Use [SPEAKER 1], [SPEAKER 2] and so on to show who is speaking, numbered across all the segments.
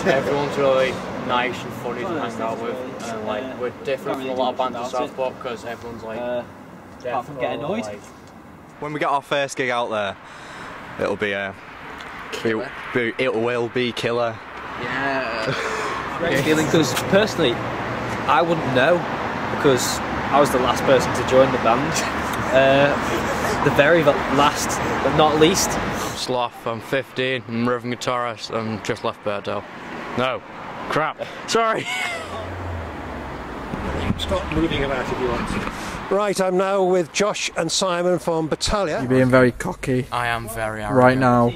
[SPEAKER 1] everyone's really nice and funny to hang out with, and like we're different from a lot of bands in Southport because everyone's like
[SPEAKER 2] apart from getting annoyed.
[SPEAKER 1] Like,
[SPEAKER 3] when we get our first gig out there, it'll be it will be killer.
[SPEAKER 2] Yeah. Great feeling, because personally I wouldn't know, because I was the last person to join the band. The very last but not least.
[SPEAKER 1] I'm Sloth, I'm 15, I'm rhythm guitarist, I'm just left Battalia. No, crap, sorry.
[SPEAKER 4] Stop moving about if you want to. Right, I'm now with Josh and Simon from Battalia.
[SPEAKER 5] You're being very cocky.
[SPEAKER 1] I am very arrogant.
[SPEAKER 5] Right now.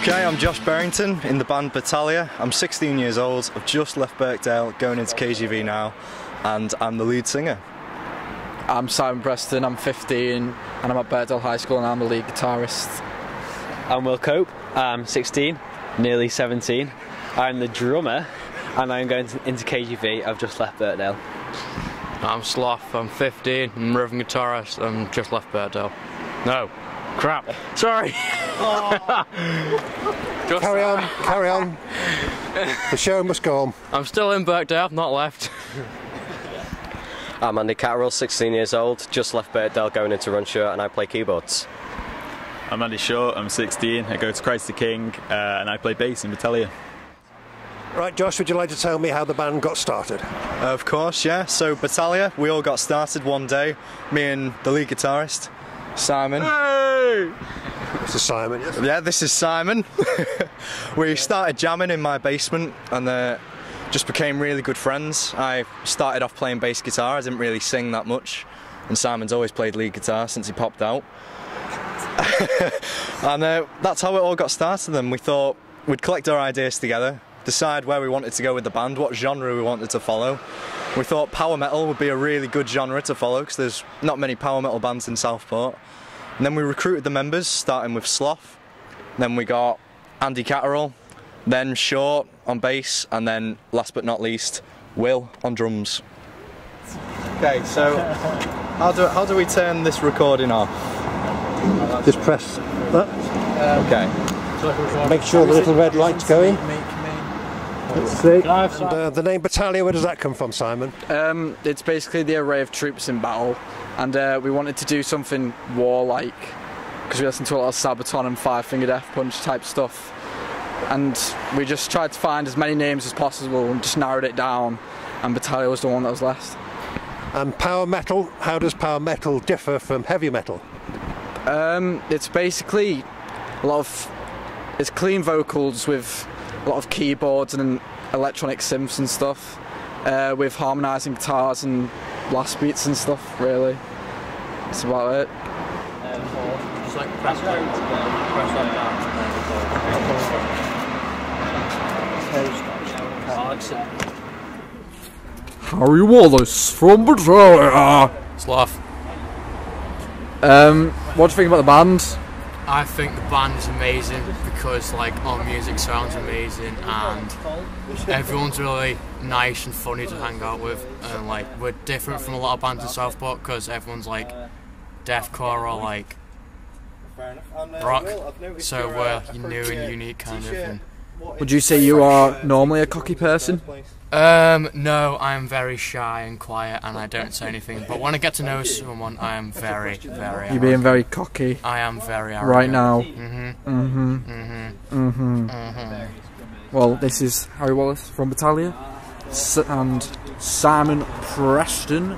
[SPEAKER 3] Okay, I'm Josh Berrington in the band Battalia. I'm 16 years old, I've just left Birkdale, going into KGV now, and I'm the lead singer.
[SPEAKER 5] I'm Simon Preston, I'm 15 and I'm at Birkdale High School and I'm the lead guitarist.
[SPEAKER 2] I'm Will Cope, I'm 16, nearly 17. I'm the drummer and I'm going into KGV. I've just left Birkdale.
[SPEAKER 1] I'm Sloth, I'm 15, I'm rhythm guitarist, I'm just left Battalia. No, crap, sorry.
[SPEAKER 4] Carry on, carry on. The show must go on.
[SPEAKER 1] I'm still in Birkdale, not left.
[SPEAKER 6] I'm Andy Catterall, 16 years old, just left Birkdale going into Runshire, and I play keyboards.
[SPEAKER 7] I'm Andy Short, I'm 16, I go to Christ the King, and I play bass in Battalia.
[SPEAKER 4] Right, Josh, would you like to tell me how the band got started?
[SPEAKER 3] Of course, yeah. So Battalia, we all got started one day, me and the lead guitarist, Simon.
[SPEAKER 1] Hey!
[SPEAKER 4] This is Simon, yes?
[SPEAKER 3] Yeah, this is Simon. We started jamming in my basement and just became really good friends. I started off playing bass guitar, I didn't really sing that much, and Simon's always played lead guitar since he popped out. And that's how it all got started then. We thought we'd collect our ideas together, decide where we wanted to go with the band, what genre we wanted to follow. We thought power metal would be a really good genre to follow because there's not many power metal bands in Southport. And then we recruited the members, starting with Sloth. Then we got Andy Catterall, then Short on bass, and then last but not least, Will on drums. Okay, so how do we turn this recording off?
[SPEAKER 4] Just press that.
[SPEAKER 3] Okay.
[SPEAKER 4] Make sure the little red light's going. Let's see. And, the name Battalia, where does that come from, Simon?
[SPEAKER 5] It's basically the array of troops in battle, and we wanted to do something war-like, because we listened to a lot of Sabaton and Five Finger Death Punch type stuff, and we just tried to find as many names as possible and just narrowed it down, and Battalia was the one that was last.
[SPEAKER 4] And power metal, how does power metal differ from heavy metal?
[SPEAKER 5] It's basically it's clean vocals with a lot of keyboards and electronic synths and stuff, with harmonising guitars and blast beats and stuff, really. That's about it.
[SPEAKER 1] Just like press that down.
[SPEAKER 5] Harry Wallace from Battalia.
[SPEAKER 1] Sloth.
[SPEAKER 5] What do you think about the band?
[SPEAKER 1] I think the band is amazing because like our music sounds amazing and everyone's really nice and funny to hang out with, and like we're different from a lot of bands in Southport because everyone's like deathcore or like rock, so we're new and unique kind of, and
[SPEAKER 5] Would you say you are normally a cocky person?
[SPEAKER 1] No, I'm very shy and quiet, and I don't say anything. But when I get to know someone, I am very, very arrogant.
[SPEAKER 5] You're being very cocky.
[SPEAKER 1] I am very arrogant.
[SPEAKER 5] Right now. Well, this is Harry Wallace from Battalia, and Simon Preston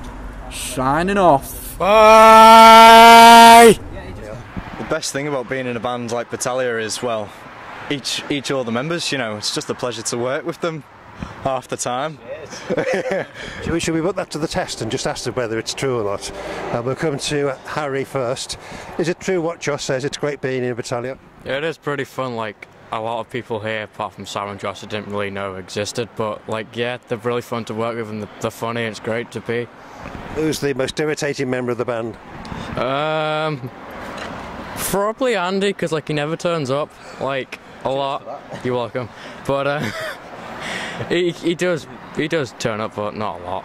[SPEAKER 5] signing off.
[SPEAKER 1] Bye!
[SPEAKER 3] The best thing about being in a band like Battalia is, well, each all the members, you know, it's just a pleasure to work with them half the time.
[SPEAKER 4] Should we put that to the test and just ask them whether it's true or not? We'll come to Harry first. Is it true what Josh says? It's great being in Battalia.
[SPEAKER 1] Yeah, it is pretty fun. Like, a lot of people here, apart from Sam and Josh, I didn't really know existed. But, like, yeah, they're really fun to work with and they're funny and it's great to be.
[SPEAKER 4] Who's the most irritating member of the band?
[SPEAKER 1] Probably Andy, because, like, he never turns up. Like, a lot. You're welcome. But, he does turn up, but not a lot.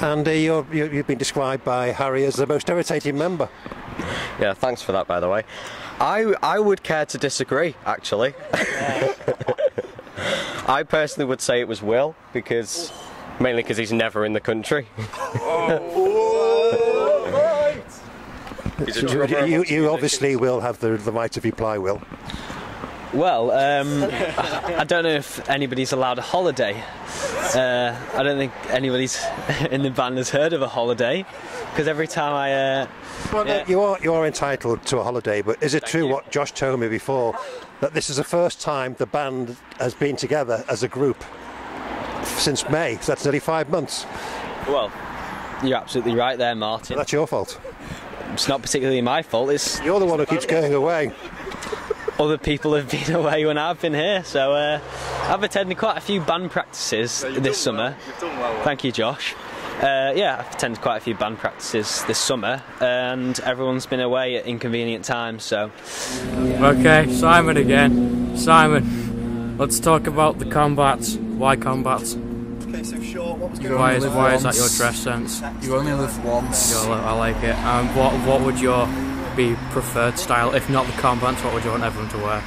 [SPEAKER 4] Andy, you've been described by Harry as the most irritating member.
[SPEAKER 6] Yeah, thanks for that, by the way. I would care to disagree, actually. I personally would say it was Will, mainly because he's never in the country.
[SPEAKER 4] You obviously will have the right to reply, Will.
[SPEAKER 2] Well, I don't know if anybody's allowed a holiday. I don't think anybody's in the band has heard of a holiday, because every time
[SPEAKER 4] you are entitled to a holiday, but is it true what Josh told me before, that this is the first time the band has been together as a group since May? So that's nearly 5 months.
[SPEAKER 2] Well, you're absolutely right there, Martin.
[SPEAKER 4] That's your fault.
[SPEAKER 2] It's not particularly my fault.
[SPEAKER 4] You're the one who keeps going away.
[SPEAKER 2] Other people have been away when I've been here, so I've attended quite a few band practices this summer.
[SPEAKER 7] You've done well.
[SPEAKER 2] Thank you, Josh. Yeah, I've attended quite a few band practices this summer, and everyone's been away at inconvenient times, so...
[SPEAKER 1] Okay, Simon again. Simon, let's talk about the combats. Why combats?
[SPEAKER 3] Okay, so sure, what was
[SPEAKER 1] Why is that your dress sense?
[SPEAKER 5] You only live once.
[SPEAKER 1] I like it. What would your be preferred style? If not the combats, what would you want everyone to wear?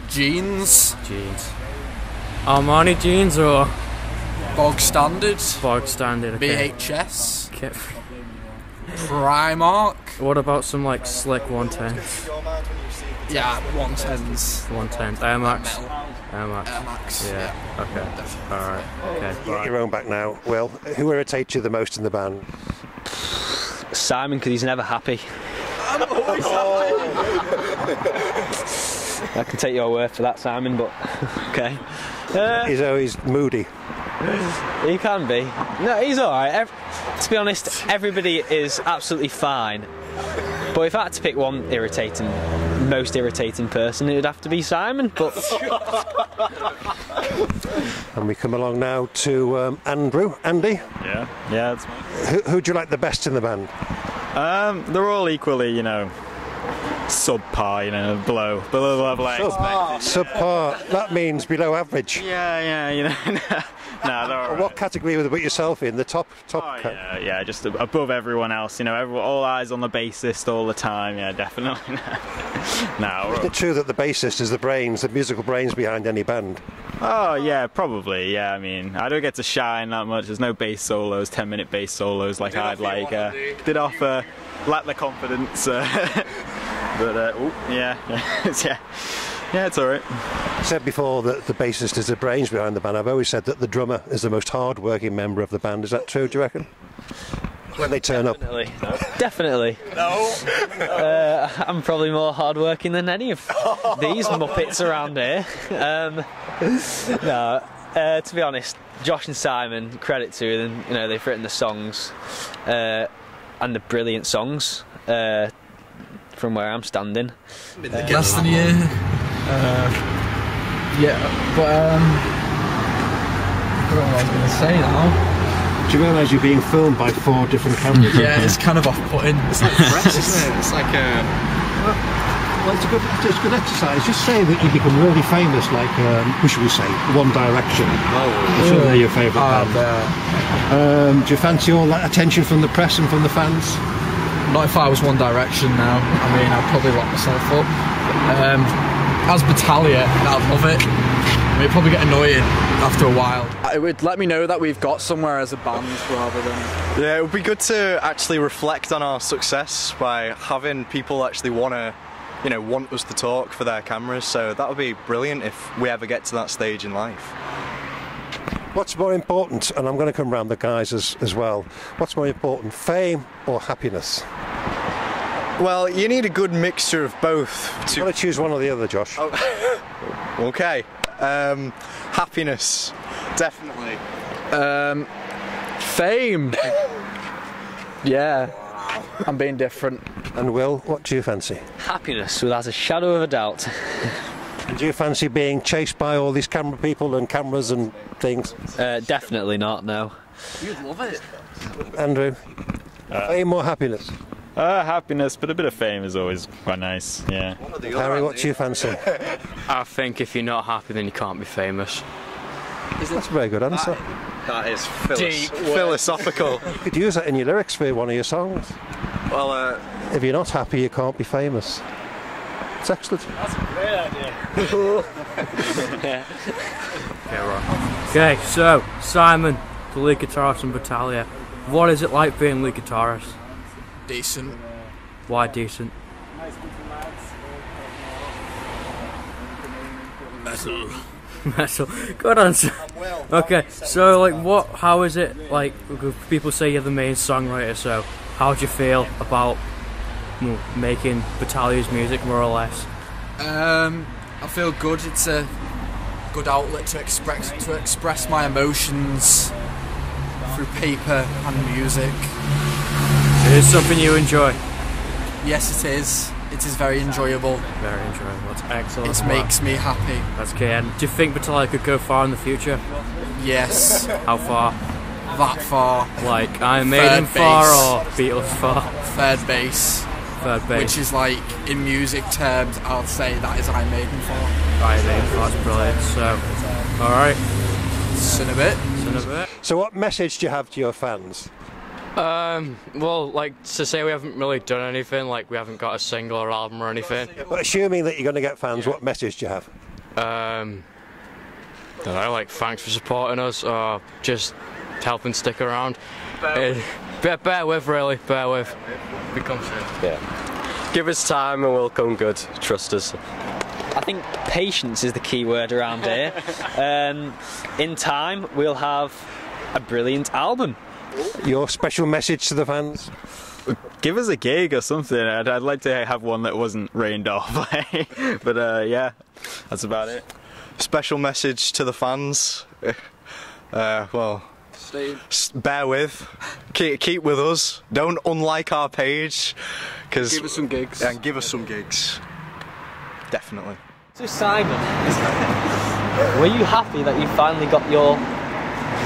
[SPEAKER 5] Jeans.
[SPEAKER 1] Armani jeans or
[SPEAKER 5] Bog standard.
[SPEAKER 1] bog standard? Okay.
[SPEAKER 5] BHS.
[SPEAKER 1] Okay.
[SPEAKER 5] Primark.
[SPEAKER 1] What about some like slick 110s?
[SPEAKER 5] Yeah, 110s.
[SPEAKER 1] 110s. Air Max.
[SPEAKER 5] Air Max.
[SPEAKER 1] Yeah. Okay. All right. Okay.
[SPEAKER 4] You get your own back now. Will, who irritates you the most in the band?
[SPEAKER 2] Simon, because he's never happy.
[SPEAKER 5] I'm always happy.
[SPEAKER 2] I can take your word for that, Simon, but okay.
[SPEAKER 4] He's always moody.
[SPEAKER 2] He can be. No, he's alright. To be honest, everybody is absolutely fine. But if I had to pick one most irritating person, it would have to be Simon. But
[SPEAKER 4] And we come along now to Andrew. Andy?
[SPEAKER 7] Yeah, that's me.
[SPEAKER 4] Who do you like the best in the band?
[SPEAKER 7] They're all equally, you know, subpar, you know, below the level I expected.
[SPEAKER 4] Subpar. That means below average.
[SPEAKER 7] Yeah, you know. No, they're all right.
[SPEAKER 4] What category would you put yourself in? The top?
[SPEAKER 7] Yeah, just above everyone else. You know, all eyes on the bassist all the time. Yeah, definitely. No.
[SPEAKER 4] Is it true that the bassist is the musical brains behind any band?
[SPEAKER 7] Oh yeah, probably. Yeah, I mean, I don't get to shine that much. There's no bass solos, 10-minute bass solos like I'd like. Did offer, lack the confidence. But yeah, it's alright.
[SPEAKER 4] I said before that the bassist is the brains behind the band. I've always said that the drummer is the most hard-working member of the band. Is that true, do you reckon? When they turn up?
[SPEAKER 2] Definitely. No. I'm probably more hard-working than any of these muppets around here. No, to be honest, Josh and Simon, credit to them. You know, they've written the songs, and the brilliant songs. From where I'm standing.
[SPEAKER 5] Less than a year. Yeah, but I don't know what I was going to say now.
[SPEAKER 4] Do you realise you're being filmed by 4 different cameras?
[SPEAKER 5] Yeah, it's kind of off-putting. It's like press, isn't it? It's like
[SPEAKER 4] Well, it's a good exercise. Just say that you become really famous, like, who should we say, One Direction. Oh, they're your favourite band. Do you fancy all that attention from the press and from the fans?
[SPEAKER 5] Not if I was One Direction now. I mean, I'd probably lock myself up. As Battalia, I'd love it. I mean, it'd probably get annoying after a while. It would let me know that we've got somewhere as a band rather than...
[SPEAKER 3] Yeah, it would be good to actually reflect on our success by having people actually want us to talk for their cameras, so that would be brilliant if we ever get to that stage in life.
[SPEAKER 4] What's more important, and I'm going to come round the guys as well, what's more important, fame or happiness?
[SPEAKER 3] Well, you need a good mixture of both.
[SPEAKER 4] You've got to choose one or the other, Josh.
[SPEAKER 3] Oh. Okay. Happiness, definitely.
[SPEAKER 5] Fame! Yeah, I'm being different.
[SPEAKER 4] And Will, what do you fancy?
[SPEAKER 2] Happiness, without a shadow of a doubt.
[SPEAKER 4] And do you fancy being chased by all these camera people and cameras and things?
[SPEAKER 2] Definitely not, no.
[SPEAKER 5] You'd love it.
[SPEAKER 4] Andrew, fame or happiness?
[SPEAKER 7] Happiness, but a bit of fame is always quite nice, yeah.
[SPEAKER 4] Harry, what do you fancy?
[SPEAKER 1] I think if you're not happy, then you can't be famous.
[SPEAKER 4] That's a very good answer.
[SPEAKER 3] That is philosophical.
[SPEAKER 4] You could use that in your lyrics for one of your songs.
[SPEAKER 3] Well,
[SPEAKER 4] if you're not happy, you can't be famous. It's excellent.
[SPEAKER 2] That's a great idea.
[SPEAKER 1] Yeah. Okay, right. Okay, so Simon, the lead guitarist in Battalia. What is it like being lead guitarist?
[SPEAKER 5] Decent.
[SPEAKER 1] Why decent? Metal. Good answer. Okay, so like how is it like, people say you're the main songwriter, so how do you feel about making Battalia's music more or less?
[SPEAKER 5] I feel good. It's a good outlet to express my emotions through paper and music.
[SPEAKER 1] It is something you enjoy?
[SPEAKER 5] Yes, it is. It is very enjoyable.
[SPEAKER 1] Very enjoyable. That's excellent.
[SPEAKER 5] It makes me happy.
[SPEAKER 1] That's okay. And do you think Battalia could go far in the future?
[SPEAKER 5] Yes.
[SPEAKER 1] How far?
[SPEAKER 5] That far.
[SPEAKER 1] Like Iron Maiden far or Beatles far?
[SPEAKER 5] Third base.
[SPEAKER 1] Third base.
[SPEAKER 5] Which is like, in music terms, I'll say that is Iron Maiden far.
[SPEAKER 1] Iron Maiden far, that's brilliant. So, alright.
[SPEAKER 5] Sin a bit.
[SPEAKER 1] Sin a bit.
[SPEAKER 4] So what message do you have to your fans?
[SPEAKER 1] Well, like, to say we haven't really done anything, like we haven't got a single or album or anything.
[SPEAKER 4] But assuming that you're going to get fans, what message do you have?
[SPEAKER 1] Don't know, like, thanks for supporting us, or just helping stick around. Bear with, really, bear with. We come soon.
[SPEAKER 6] Yeah. Give us time and we'll come good, trust us.
[SPEAKER 2] I think patience is the key word around here. In time, we'll have a brilliant album.
[SPEAKER 4] Your special message to the fans?
[SPEAKER 7] Give us a gig or something. I'd like to have one that wasn't rained off. But yeah, that's about it.
[SPEAKER 3] Special message to the fans. Well, bear with. Keep with us. Don't unlike our page. Give
[SPEAKER 5] us some gigs.
[SPEAKER 3] And give us some gigs. Definitely.
[SPEAKER 2] So Simon, were you happy that you finally got your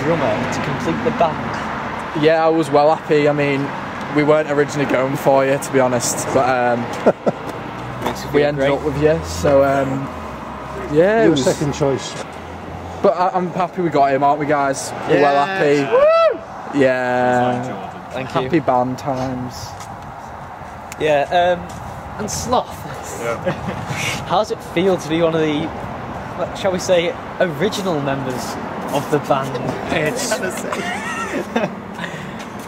[SPEAKER 2] drummer to complete the band?
[SPEAKER 5] Yeah, I was well happy. I mean, we weren't originally going for you, to be honest, but we ended up with you. So yeah,
[SPEAKER 4] it was second choice.
[SPEAKER 5] But I'm happy we got him, aren't we, guys? Yeah. We're well happy. Woo! Yeah.
[SPEAKER 2] Thank you.
[SPEAKER 5] Happy band times.
[SPEAKER 2] Yeah. And Sloth. Yeah. How does it feel to be one of the, shall we say, original members of the band?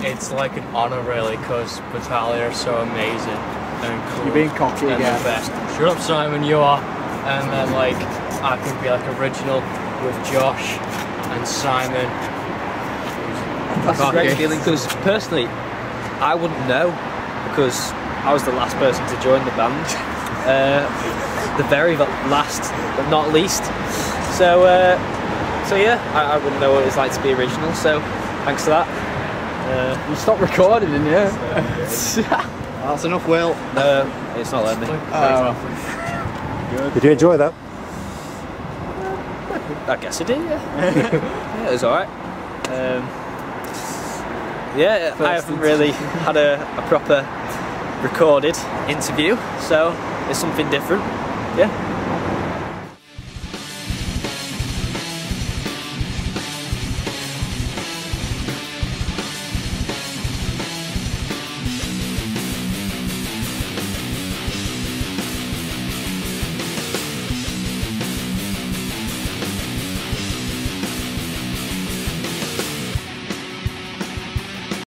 [SPEAKER 1] It's like an honour, really, because Battalia are so amazing and cool.
[SPEAKER 5] You're being cocky
[SPEAKER 1] and
[SPEAKER 5] again.
[SPEAKER 1] the best. Shut up, Simon, you are. And then, like, I can be like original with Josh and Simon.
[SPEAKER 2] That's a great feeling, because personally, I wouldn't know, because I was the last person to join the band. The very last, but not least. So yeah, I wouldn't know what it's like to be original, so thanks for that.
[SPEAKER 5] You stopped recording, didn't you?
[SPEAKER 3] That's enough, Will.
[SPEAKER 2] No, it's not letting me.
[SPEAKER 4] Did you enjoy that?
[SPEAKER 2] I guess I did, yeah. Yeah, it was alright. Yeah, I haven't really had a proper recorded interview, so it's something different. Yeah.